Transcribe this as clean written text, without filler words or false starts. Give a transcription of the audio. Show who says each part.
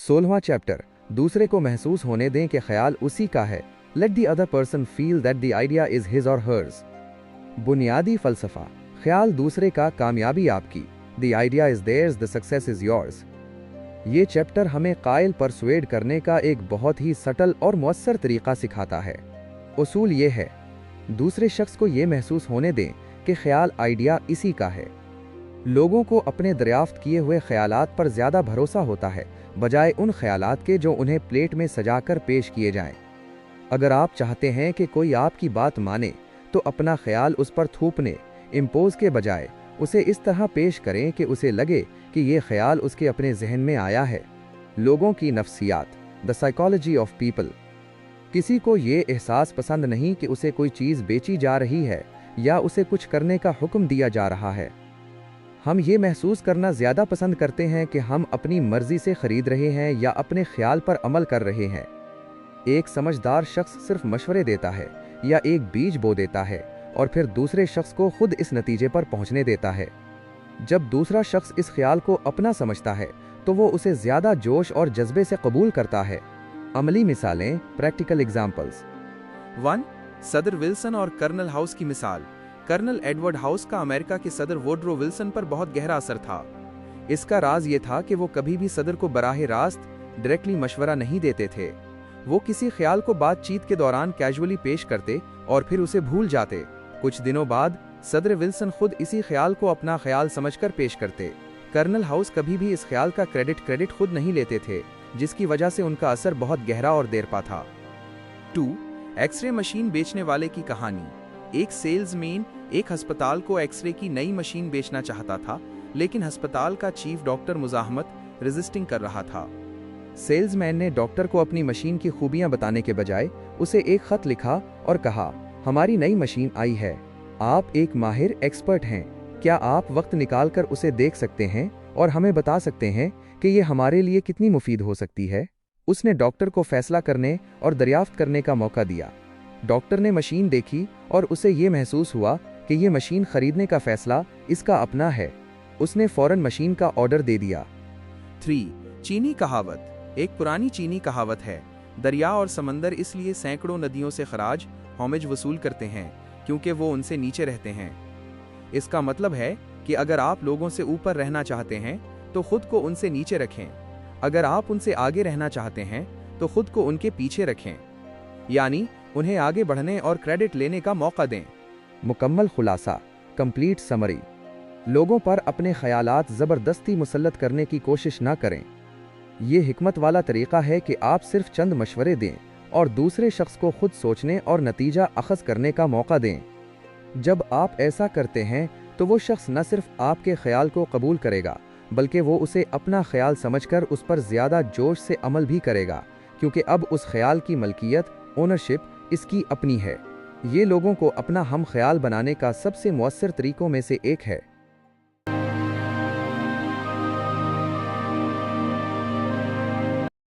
Speaker 1: 16वां chapter, दूसरे को महसूस होने दें कि ख्याल उसी का है। Let the other person feel that the idea is his और हर्स। बुनियादी फलसफा, ख्याल दूसरे का, कामयाबी आपकी। The idea is theirs, the success is yours. ये चैप्टर हमें कायल परसुएड करने का एक बहुत ही सटल और मुअस्सर तरीका सिखाता है। उसूल ये है, दूसरे शख्स को ये महसूस होने दें कि ख्याल आइडिया इसी का है। लोगों को अपने दरियाफ्त किए हुए ख्यालात पर ज़्यादा भरोसा होता है बजाय उन ख्यालात के जो उन्हें प्लेट में सजाकर पेश किए जाएं। अगर आप चाहते हैं कि कोई आपकी बात माने तो अपना ख्याल उस पर थूपने, इम्पोज के बजाय उसे इस तरह पेश करें कि उसे लगे कि ये ख्याल उसके अपने जहन में आया है। लोगों की नफ्सियात, द साइकोलॉजी ऑफ पीपल। किसी को ये एहसास पसंद नहीं कि उसे कोई चीज़ बेची जा रही है या उसे कुछ करने का हुक्म दिया जा रहा है। हम ये महसूस करना ज़्यादा पसंद करते हैं कि हम अपनी मर्जी से खरीद रहे हैं या अपने ख्याल पर अमल कर रहे हैं। एक समझदार शख्स सिर्फ मशवरे देता है या एक बीज बो देता है और फिर दूसरे शख्स को खुद इस नतीजे पर पहुंचने देता है। जब दूसरा शख्स इस ख्याल को अपना समझता है तो वो उसे ज़्यादा जोश और जज्बे से कबूल करता है। अमली मिसालें, प्रैक्टिकल एग्जाम्पल्स।
Speaker 2: 1. सदर विल्सन और कर्नल हाउस की मिसाल। कर्नल एडवर्ड हाउस का अमेरिका के सदर वुडरो विल्सन पर बहुत गहरा असर था। इसका राज ये था कि वो कभी भी सदर को बराह रास्त डायरेक्टली मशवरा नहीं देते थे। वो किसी ख्याल को बातचीत के दौरान कैजुअली पेश करते और फिर उसे भूल जाते। कुछ दिनों बाद सदर विल्सन खुद इसी ख्याल को अपना ख्याल समझकर पेश करते। कर्नल हाउस कभी भी इस ख्याल का क्रेडिट खुद नहीं लेते थे, जिसकी वजह से उनका असर बहुत गहरा और देरपा था। 2. एक्सरे मशीन बेचने वाले की कहानी। एक सेल्समैन एक अस्पताल को एक्सरे की नई मशीन बेचना चाहता था, लेकिन अस्पताल का चीफ डॉक्टर मुजाहमत रेजिस्टिंग कर रहा था।
Speaker 1: सेल्समैन ने डॉक्टर को अपनी मशीन की खूबियां बताने के बजाय उसे एक खत लिखा और कहा, हमारी नई मशीन आई है, आप एक माहिर एक्सपर्ट हैं, क्या आप वक्त निकालकर उसे देख सकते हैं और हमें बता सकते हैं कि ये हमारे लिए कितनी मुफीद हो सकती है। उसने डॉक्टर को फैसला करने और दरियाफ्त करने का मौका दिया। डॉक्टर ने मशीन देखी और उसे ये महसूस हुआ कि ये मशीन खरीदने का फैसला इसका अपना है। उसने फौरन मशीन का ऑर्डर दे दिया।
Speaker 2: 3. चीनी कहावत। एक पुरानी चीनी कहावत है, दरिया और समंदर इसलिए सैकड़ों नदियों से खराज होमेज वसूल करते हैं क्योंकि वो उनसे नीचे रहते हैं। इसका मतलब है कि अगर आप लोगों से ऊपर रहना चाहते हैं तो खुद को उनसे नीचे रखें, अगर आप उनसे आगे रहना चाहते हैं तो खुद को उनके पीछे रखें, यानी उन्हें आगे बढ़ने और क्रेडिट लेने का मौका दें।
Speaker 1: मुकम्मल खुलासा, कंप्लीट समरी। लोगों पर अपने ख्यालात ज़बरदस्ती मुसल्लत करने की कोशिश ना करें। ये हिकमत वाला तरीका है कि आप सिर्फ चंद मशवरे दें और दूसरे शख्स को खुद सोचने और नतीजा अखज़ करने का मौका दें। जब आप ऐसा करते हैं तो वो शख्स न सिर्फ आपके ख्याल को कबूल करेगा बल्कि वो उसे अपना ख्याल समझकर उस पर ज़्यादा जोश से अमल भी करेगा, क्योंकि अब उस ख्याल की मलकियत, ओनरशिप इसकी अपनी है। ये लोगों को अपना हम ख्याल बनाने का सबसे मुअस्सर तरीकों में से एक है।